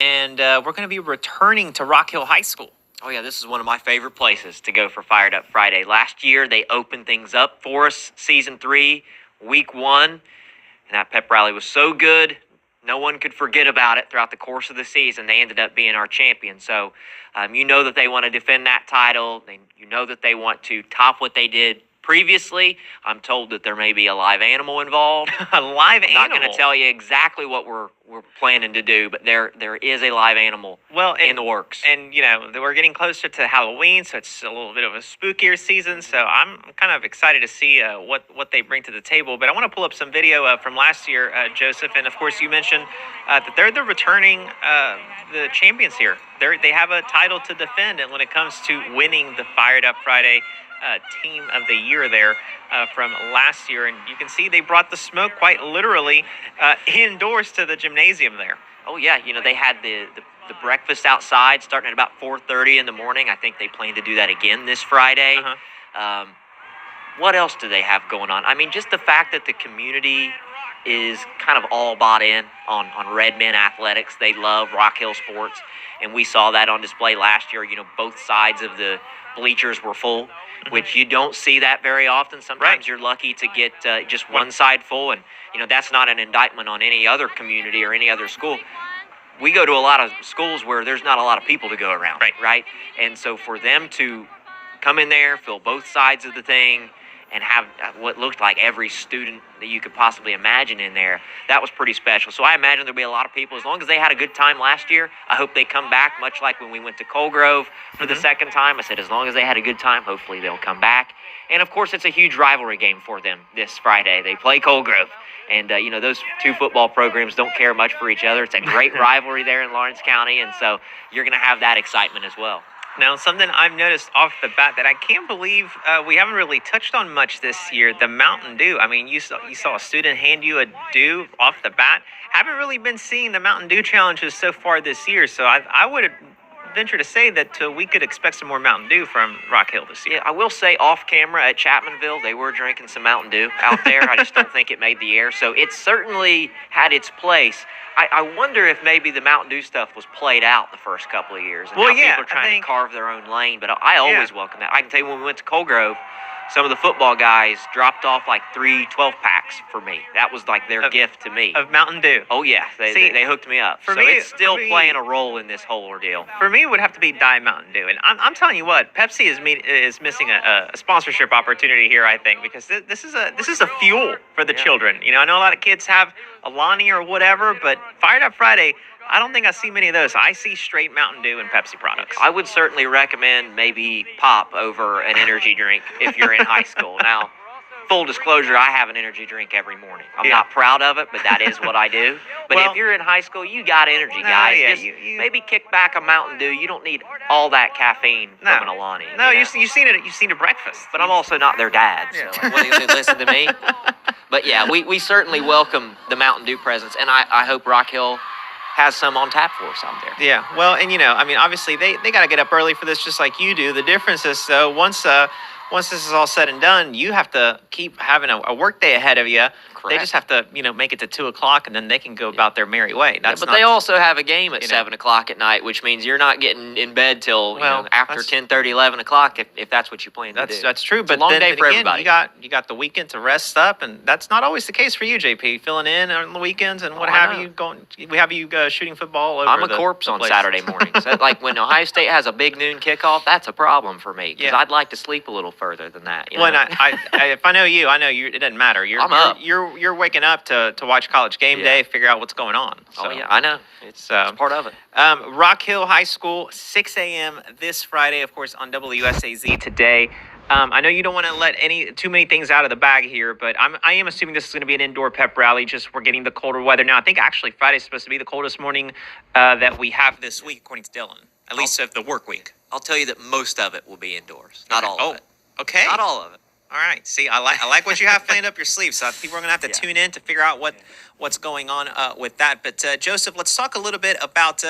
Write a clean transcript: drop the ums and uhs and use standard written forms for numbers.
And we're going to be returning to Rock Hill High School. Oh, yeah, this is one of my favorite places to go for Fired Up Friday. Last year, they opened things up for us, Season 3, Week 1. And that pep rally was so good, no one could forget about it throughout the course of the season. They ended up being our champion. So you know that they want to defend that title. You know that they want to top what they did previously. I'm told that there may be a live animal involved. A live animal? I'm not going to tell you exactly what we're planning to do, but there is a live animal in the works. And, you know, we're getting closer to Halloween, so it's a little bit of a spookier season. So I'm kind of excited to see what they bring to the table. But I want to pull up some video from last year, Joseph. And, of course, you mentioned that they're the returning the champions here. They have a title to defend, and when it comes to winning the Fired Up Friday Team of the Year there from last year. And you can see they brought the smoke quite literally indoors to the gymnasium there. Oh, yeah. You know, they had the breakfast outside starting at about 4:30 in the morning. I think they plan to do that again this Friday. What else do they have going on? I mean, just the fact that the community is kind of all bought in on Red Men athletics. They love Rock Hill sports, and we saw that on display last year. You know, both sides of the bleachers were full, which you don't see that very often. Sometimes you're lucky to get just one side full, and, you know, that's not an indictment on any other community or any other school. We go to a lot of schools where there's not a lot of people to go around, right? And so for them to come in there, fill both sides of the thing, and have what looked like every student that you could possibly imagine in there, that was pretty special. So I imagine there'll be a lot of people. As long as they had a good time last year, I hope they come back, much like when we went to Colgrove for the second time. I said, as long as they had a good time, hopefully they'll come back. And, of course, it's a huge rivalry game for them this Friday. They play Colgrove. And, you know, those two football programs don't care much for each other. It's a great rivalry there in Lawrence County, and so you're going to have that excitement as well. Now, something I've noticed off the bat that I can't believe we haven't really touched on much this year, the Mountain Dew. I mean, you saw a student hand you a dew off the bat. Haven't really been seeing the Mountain Dew challenges so far this year, so I would venture to say that we could expect some more Mountain Dew from Rock Hill this year. Yeah, I will say off camera at Chapmanville, they were drinking some Mountain Dew out there. I just don't think it made the air, so it certainly had its place. I wonder if maybe the Mountain Dew stuff was played out the first couple of years. And people are trying to carve their own lane. But I always welcome that. I can tell you when we went to Colgrove, some of the football guys dropped off like 3 12-packs for me. That was like their gift to me. Of Mountain Dew? Oh, yeah. They hooked me up. It's still playing a role in this whole ordeal. For me, it would have to be Diet Mountain Dew. And I'm telling you what, Pepsi is missing a sponsorship opportunity here, I think, because this is a fuel for the children. You know, I know a lot of kids have a Lonnie or whatever, but Fired Up Friday, I don't think I see many of those. I see straight Mountain Dew and Pepsi products. I would certainly recommend maybe pop over an energy drink if you're in high school. Now, full disclosure, I have an energy drink every morning. I'm not proud of it, but that is what I do. But if you're in high school, you got energy, guys. Maybe kick back a Mountain Dew. You don't need all that caffeine from an Alani. No, you've seen it. You've seen a breakfast. But I'm also not their dad. So like, what, they listen to me? But yeah, we certainly welcome the Mountain Dew presence, and I hope Rock Hill has some on tap for us out there. Yeah, well, and you know, I mean, obviously they got to get up early for this, just like you do. The difference is, though, once this is all said and done, you have to keep having a work day ahead of you. Correct. They just have to, you know, make it to 2 o'clock, and then they can go about their merry way. But they also have a game at 7 o'clock at night, which means you're not getting in bed till after 10:30, 11 o'clock, if that's what you plan to do. That's true. It's a long day for everybody. You got the weekend to rest up, and that's not always the case for you, JP. Filling in on the weekends and what have you. We have you shooting football over I'm a corpse on Saturday mornings. Like when Ohio State has a big noon kickoff, that's a problem for me because I'd like to sleep a little further than that. You know? Well, if I know you, it doesn't matter. I'm up. You're waking up to watch College Game Day, figure out what's going on. So. Oh, yeah, I know. It's part of it. Rock Hill High School, 6 a.m. this Friday, of course, on WSAZ today. I know you don't want to let too many things out of the bag here, but I am assuming this is going to be an indoor pep rally. Just we're getting the colder weather now. I think actually Friday's supposed to be the coldest morning that we have this week, according to Dylan, at least of the work week. I'll tell you that most of it will be indoors, not all of it. Okay. Not all of it. All right. See, I like what you have planned up your sleeve. So people are going to have to tune in to figure out what's going on with that. But Joseph, let's talk a little bit about